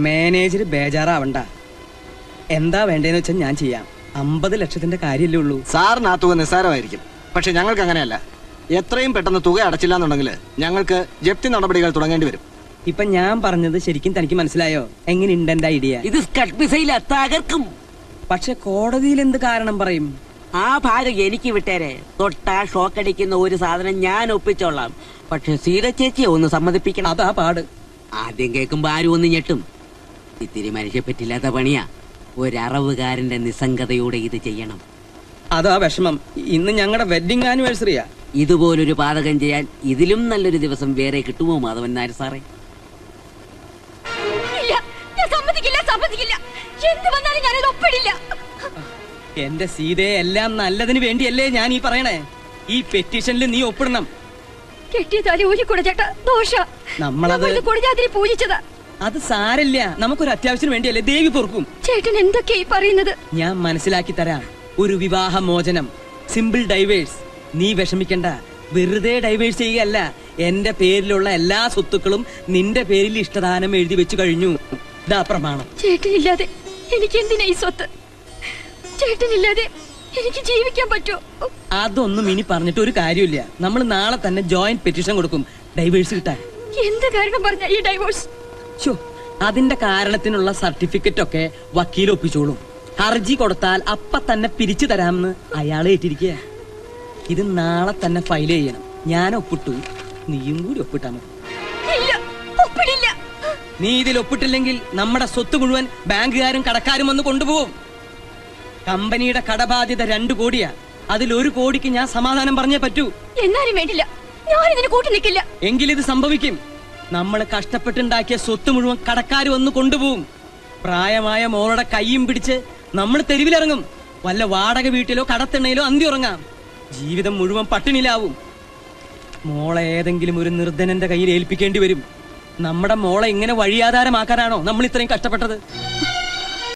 Manager ബേജാറാവണ്ട. എന്താ വേണ്ടതെന്ന് വെച്ചാൽ ഞാൻ ചെയ്യാം. 50 ലക്ഷത്തിന്റെ കാര്യമല്ലേ ഉള്ളൂ. സാറിന് ആ തുക നിസ്സാരമായിരിക്കും, പക്ഷെ ഞങ്ങൾക്ക് അങ്ങനെയല്ല. എത്രയും പെട്ടെന്ന് തുക അടച്ചില്ല എന്നുണ്ടെങ്കിൽ ഞങ്ങൾക്ക് ജപ്തി നടപടികൾ തുടങ്ങേണ്ടി വരും. ഇപ്പൊ ഞാൻ പറഞ്ഞത് ശരിക്കും തനിക്ക് മനസ്സിലായോ? എങ്ങനെയുണ്ട് എന്റെ ഐഡിയ? ഇത് സ്കട്ട് മിസൈൽ തകർക്കും. പക്ഷെ കോടതിയിൽ എന്ത് കാരണം പറയും? ആ ഭാഗം എനിക്ക് വിട്ടേരെ. തൊട്ടാ ഷോക്കടിക്കുന്ന ഒരു സാധനം ഞാൻ ഒപ്പിച്ചോളാം. പക്ഷെ സീത ചേച്ചിയെ ഒന്ന് സമ്മതിപ്പിക്കണം. അതാ പാട്. ആദ്യം കേൾക്കുമ്പോ ആരും ഒന്ന് ഞെട്ടും. ഇത്തിരി മനുഷ്യപ്പറ്റില്ലാത്ത പണിയാ. ഒരറവുകാരന്റെ നിസ്സംഗതയോടെ ഇത് ചെയ്യണം. അതാ വിഷമം. ഇന്ന് ഞങ്ങളുടെ വെഡിങ് ആനിവേഴ്സറിയാ. ഇതുപോലൊരു പാതകം ചെയ്യാൻ ഇതിലും നല്ലൊരു ദിവസം വേറെ കിട്ടുമോ മാധവൻ നായർ സാറേ? എന്റെ സീതയെ എല്ലാം നല്ലതിന് വേണ്ടിയല്ലേ ഞാൻ ഈ പറയണേ. ഈ പെറ്റീഷനിൽ നീ ഒപ്പിടണം. അത് സാരല്ല, നമുക്കൊരു അത്യാവശ്യം വേണ്ടിയല്ലേ. ദേവി പൊറുക്കും. ചേട്ടൻ എന്തൊക്കെയാ പറയുന്നത്? ഞാൻ മനസ്സിലാക്കി തരാം. ഒരു വിവാഹ മോചനം, സിമ്പിൾ ഡൈവേഴ്സ്. നീ വിഷമിക്കണ്ട. വെറുതെ ഡൈവേഴ്സ് ചെയ്യുകയല്ല. എന്റെ പേരിലുള്ള എല്ലാ സ്വത്തുക്കളും നിന്റെ പേരിൽ ഇഷ്ടദാനം എഴുതി വെച്ചു കഴിഞ്ഞു. ഇതാ പ്രമാണം. ചേട്ടനില്ലാതെ എനിക്ക് എന്തിനാ ഈ സ്വത്ത്? ചേട്ടനില്ലാതെ എനിക്ക് ജീവിക്കാൻ പറ്റുമോ? അതൊന്നും ഇനി പറഞ്ഞിട്ട് ഒരു കാര്യമില്ല. നമ്മൾ നാളെ തന്നെ ജോയിന്റ് പെറ്റീഷൻ കൊടുക്കും ഡൈവേഴ്സ് കിട്ടാൻ. എന്ത് കാരണം പറഞ്ഞ ഈ ഡൈവോഴ്സ്? അതിന്റെ കാരണത്തിനുള്ള സർട്ടിഫിക്കറ്റ് ഒക്കെ വക്കീൽ ഒപ്പിച്ചോളും. ഹർജി കൊടുത്താൽ അപ്പ തന്നെ പിരിച്ചു തരാമെന്ന് അയാളെ ഏറ്റിരിക്കുക. ഇത് നാളെ തന്നെ ഫയൽ ചെയ്യണം. ഞാൻ ഒപ്പിട്ടു, നീയും കൂടി ഒപ്പിട്ടാ മതി. നീ ഇതിൽ ഒപ്പിട്ടില്ലെങ്കിൽ നമ്മുടെ സ്വത്ത് മുഴുവൻ ബാങ്കുകാരും കടക്കാരും വന്ന് കൊണ്ടുപോകും. കമ്പനിയുടെ കടബാധ്യത 2 കോടിയാ. അതിൽ 1 കോടിക്ക് ഞാൻ സമാധാനം പറഞ്ഞേ പറ്റൂ. എന്നാലും വേണ്ടില്ല, ഞാൻ ഇതിന് കൂട്ടി നിൽക്കില്ല. എങ്കിലിത് സംഭവിക്കും. നമ്മൾ കഷ്ടപ്പെട്ടുണ്ടാക്കിയ സ്വത്ത് മുഴുവൻ കടക്കാര് വന്ന് കൊണ്ടുപോകും. പ്രായമായ മോളുടെ കൈയും പിടിച്ച് നമ്മൾ തെരുവിലിറങ്ങും. വല്ല വാടക വീട്ടിലോ കടത്തിണ്ണയിലോ അന്തി ഉറങ്ങാം. ജീവിതം മുഴുവൻ പട്ടിണിയിലാവും. മോളെ ഏതെങ്കിലും ഒരു നിർധനന്റെ കയ്യിൽ ഏൽപ്പിക്കേണ്ടി വരും. നമ്മുടെ മോളെ ഇങ്ങനെ വഴിയാധാരമാക്കാനാണോ നമ്മൾ ഇത്രയും കഷ്ടപ്പെട്ടത്?